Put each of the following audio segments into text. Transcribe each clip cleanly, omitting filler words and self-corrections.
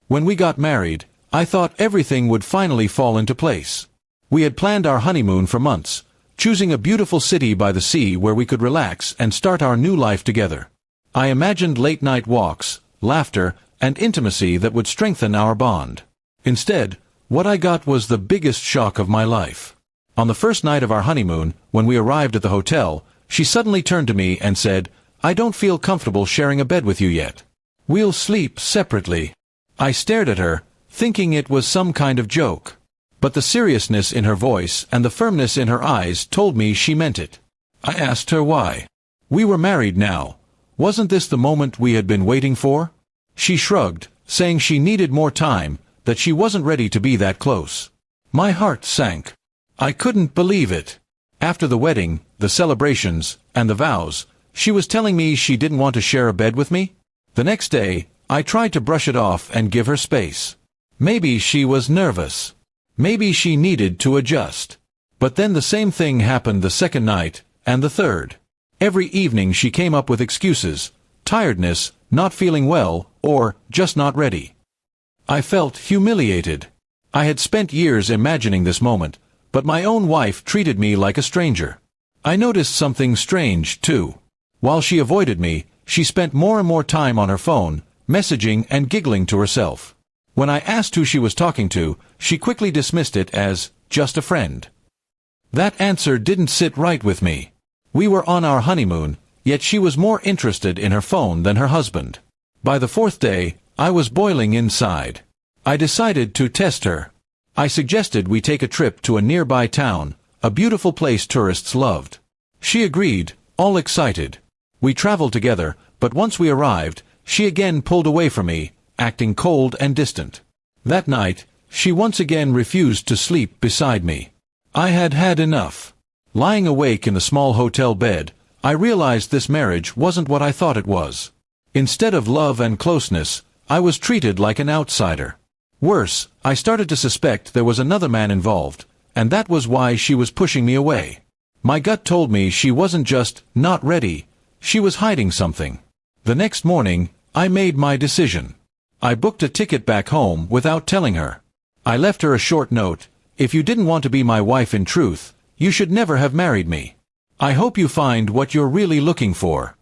When we got married, I thought everything would finally fall into place. We had planned our honeymoon for months, choosing a beautiful city by the sea where we could relax and start our new life together. I imagined late-night walks, laughter, and intimacy that would strengthen our bond. Instead, what I got was the biggest shock of my life. On the first night of our honeymoon, when we arrived at the hotel, she suddenly turned to me and said, "I don't feel comfortable sharing a bed with you yet. We'll sleep separately." I stared at her, thinking it was some kind of joke. But the seriousness in her voice and the firmness in her eyes told me she meant it. I asked her why. We were married now. Wasn't this the moment we had been waiting for? She shrugged, saying she needed more time, that she wasn't ready to be that close. My heart sank. I couldn't believe it. After the wedding, the celebrations, and the vows, she was telling me she didn't want to share a bed with me? The next day, I tried to brush it off and give her space. Maybe she was nervous. Maybe she needed to adjust. But then the same thing happened the second night, and the third. Every evening she came up with excuses: tiredness, not feeling well, or just not ready. I felt humiliated. I had spent years imagining this moment, but my own wife treated me like a stranger. I noticed something strange, too. While she avoided me, she spent more and more time on her phone, messaging and giggling to herself. When I asked who she was talking to, she quickly dismissed it as just a friend. That answer didn't sit right with me. We were on our honeymoon, yet she was more interested in her phone than her husband. By the fourth day, I was boiling inside. I decided to test her. I suggested we take a trip to a nearby town, a beautiful place tourists loved. She agreed, all excited. We traveled together, but once we arrived, she again pulled away from me, acting cold and distant. That night, she once again refused to sleep beside me. I had had enough. Lying awake in the small hotel bed, I realized this marriage wasn't what I thought it was. Instead of love and closeness, I was treated like an outsider. Worse, I started to suspect there was another man involved, and that was why she was pushing me away. My gut told me she wasn't just not ready, she was hiding something. The next morning, I made my decision. I booked a ticket back home without telling her. I left her a short note: "If you didn't want to be my wife in truth, you should never have married me. I hope you find what you're really looking for."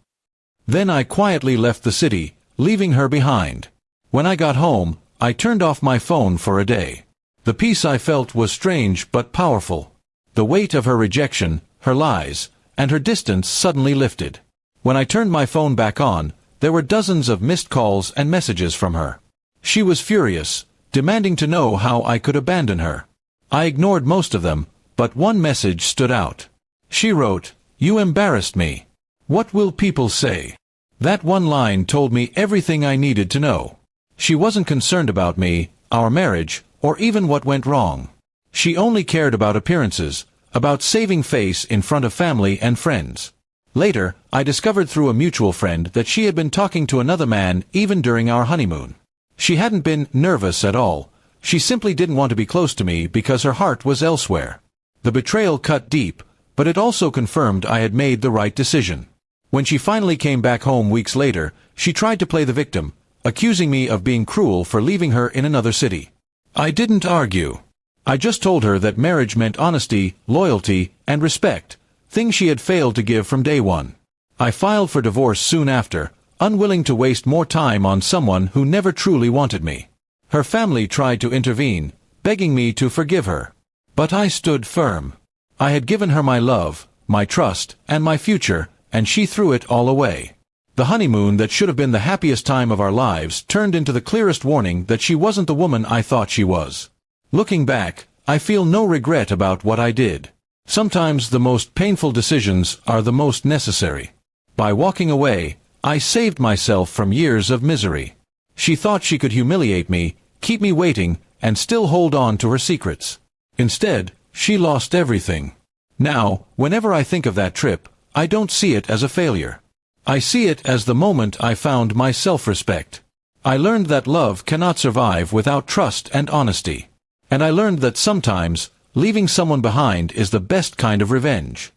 Then I quietly left the city, leaving her behind. When I got home, I turned off my phone for a day. The peace I felt was strange but powerful. The weight of her rejection, her lies, and her distance suddenly lifted. When I turned my phone back on, there were dozens of missed calls and messages from her. She was furious, demanding to know how I could abandon her. I ignored most of them, but one message stood out. She wrote, "You embarrassed me. What will people say?" That one line told me everything I needed to know. She wasn't concerned about me, our marriage, or even what went wrong. She only cared about appearances, about saving face in front of family and friends. Later, I discovered through a mutual friend that she had been talking to another man even during our honeymoon. She hadn't been nervous at all. She simply didn't want to be close to me because her heart was elsewhere. The betrayal cut deep, but it also confirmed I had made the right decision. When she finally came back home weeks later, she tried to play the victim, accusing me of being cruel for leaving her in another city. I didn't argue. I just told her that marriage meant honesty, loyalty, and respect, things she had failed to give from day one. I filed for divorce soon after, unwilling to waste more time on someone who never truly wanted me. Her family tried to intervene, begging me to forgive her. But I stood firm. I had given her my love, my trust, and my future, and she threw it all away. The honeymoon that should have been the happiest time of our lives turned into the clearest warning that she wasn't the woman I thought she was. Looking back, I feel no regret about what I did. Sometimes the most painful decisions are the most necessary. By walking away, I saved myself from years of misery. She thought she could humiliate me, keep me waiting, and still hold on to her secrets. Instead, she lost everything. Now, whenever I think of that trip, I don't see it as a failure. I see it as the moment I found my self-respect. I learned that love cannot survive without trust and honesty. And I learned that sometimes, leaving someone behind is the best kind of revenge.